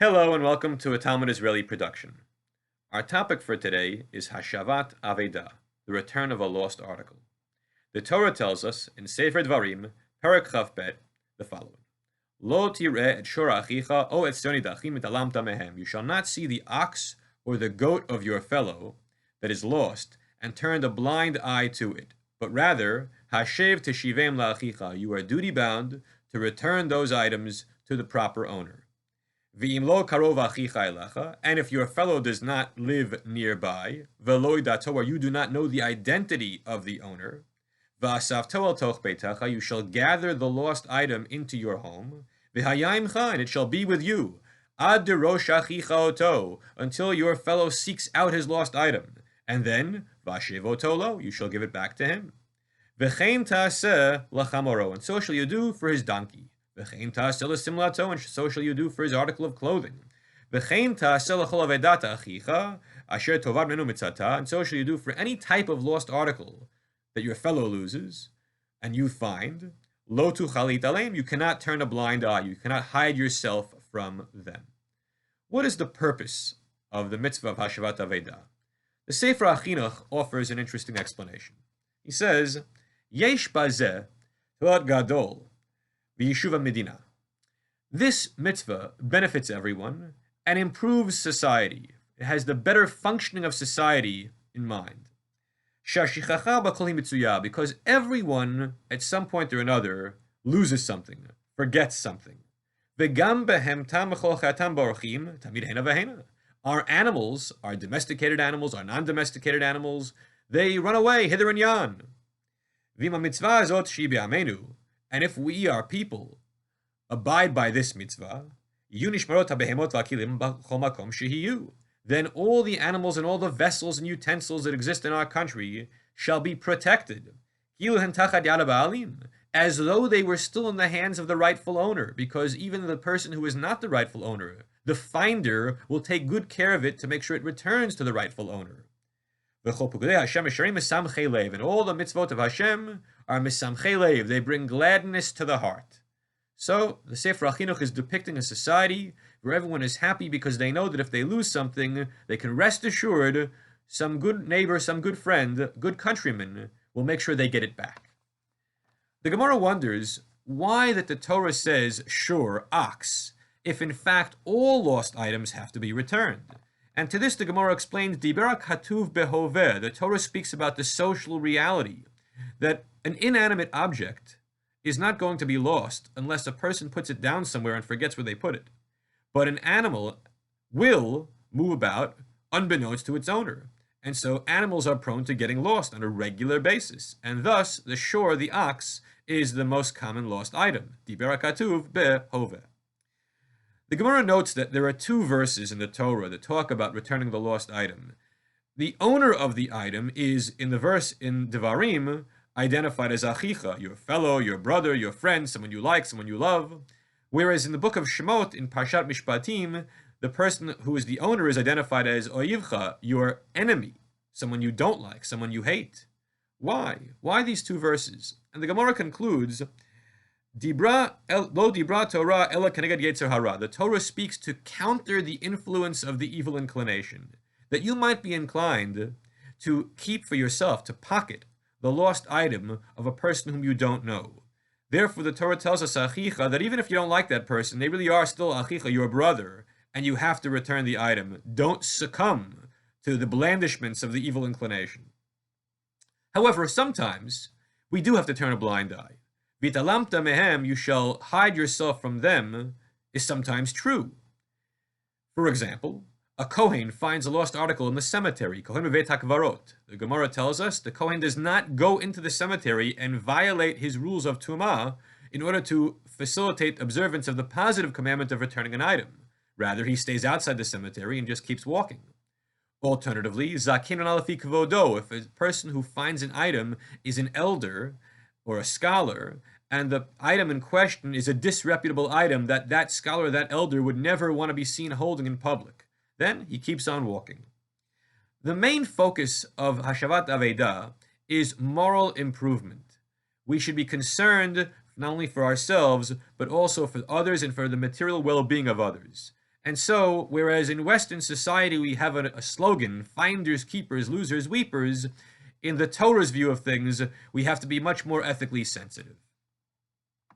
Hello and welcome to a Talmud Israeli production. Our topic for today is Hashavat Aveidah, the return of a lost article. The Torah tells us in Sefer Dvarim, Perek Chaf Bet, the following: Lo tireh et shor achicha o et tzoni dachim italamta mehem. You shall not see the ox or the goat of your fellow that is lost and turn a blind eye to it, but rather hashev teshivem la'achicha. You are duty bound to return those items to the proper owner. V'im lo karov achicha elecha, and if your fellow does not live nearby, v'lo idato, or you do not know the identity of the owner, v'asavto el toch beitacha, you shall gather the lost item into your home, v'hayayimcha, and it shall be with you, ad derosh achicha oto, until your fellow seeks out his lost item, and then v'ashev oto lo, you shall give it back to him. V'chein ta'aseh lachamoro, and so shall you do for his donkey. V'chein ta'aseh l'simlato, and so shall you do for his article of clothing. V'chein ta'aseh l'chol avedat achicha, asher tovad menu mitzata, and so shall you do for any type of lost article that your fellow loses, and you find. Lo tuchalit aleim, you cannot turn a blind eye, you cannot hide yourself from them. What is the purpose of the mitzvah of Hashavat Aveidah? The Sefer HaChinuch offers an interesting explanation. He says, Yesh bazeh torat gadol v'yishuv medina. This mitzvah benefits everyone and improves society. It has the better functioning of society in mind. Because everyone, at some point or another, loses something, forgets something. Our animals, our domesticated animals, our non-domesticated animals, they run away hither and yon. And if we, our people, abide by this mitzvah, then all the animals and all the vessels and utensils that exist in our country shall be protected, as though they were still in the hands of the rightful owner, because even the person who is not the rightful owner, the finder, will take good care of it to make sure it returns to the rightful owner. And all the mitzvot of Hashem are misamchei lev, they bring gladness to the heart. So, the Sefer HaChinuch is depicting a society where everyone is happy because they know that if they lose something, they can rest assured some good neighbor, some good friend, good countryman will make sure they get it back. The Gemara wonders why that the Torah says, sure, ox, if in fact all lost items have to be returned. And to this the Gemara explains, Dibera katuv behoveh, the Torah speaks about the social reality, that an inanimate object is not going to be lost unless a person puts it down somewhere and forgets where they put it. But an animal will move about unbeknownst to its owner. And so animals are prone to getting lost on a regular basis. And thus, the shore, the ox, is the most common lost item. Dibera katuv behoveh. The Gemara notes that there are two verses in the Torah that talk about returning the lost item. The owner of the item is, in the verse in Devarim, identified as achicha, your fellow, your brother, your friend, someone you like, someone you love. Whereas in the book of Shemot, in Parshat Mishpatim, the person who is the owner is identified as oyivcha, your enemy, someone you don't like, someone you hate. Why? Why these two verses? And the Gemara concludes, lo dibra Torah ela keneged yetzer hara. The Torah speaks to counter the influence of the evil inclination, that you might be inclined to keep for yourself, to pocket the lost item of a person whom you don't know. Therefore, the Torah tells us, achicha, that even if you don't like that person, they really are still achicha, your brother, and you have to return the item. Don't succumb to the blandishments of the evil inclination. However, sometimes we do have to turn a blind eye. Vitalamta mehem, you shall hide yourself from them, is sometimes true. For example, a Kohen finds a lost article in the cemetery. Kohen bevet hakvarot. The Gemara tells us the Kohen does not go into the cemetery and violate his rules of Tumah in order to facilitate observance of the positive commandment of returning an item. Rather, he stays outside the cemetery and just keeps walking. Alternatively, zakin alafi kvodo, if a person who finds an item is an elder or a scholar, and the item in question is a disreputable item that scholar, that elder would never want to be seen holding in public, then he keeps on walking. The main focus of Hashavat Aveidah is moral improvement. We should be concerned not only for ourselves, but also for others and for the material well-being of others. And so, whereas in Western society we have a slogan, finders, keepers, losers, weepers, in the Torah's view of things, we have to be much more ethically sensitive.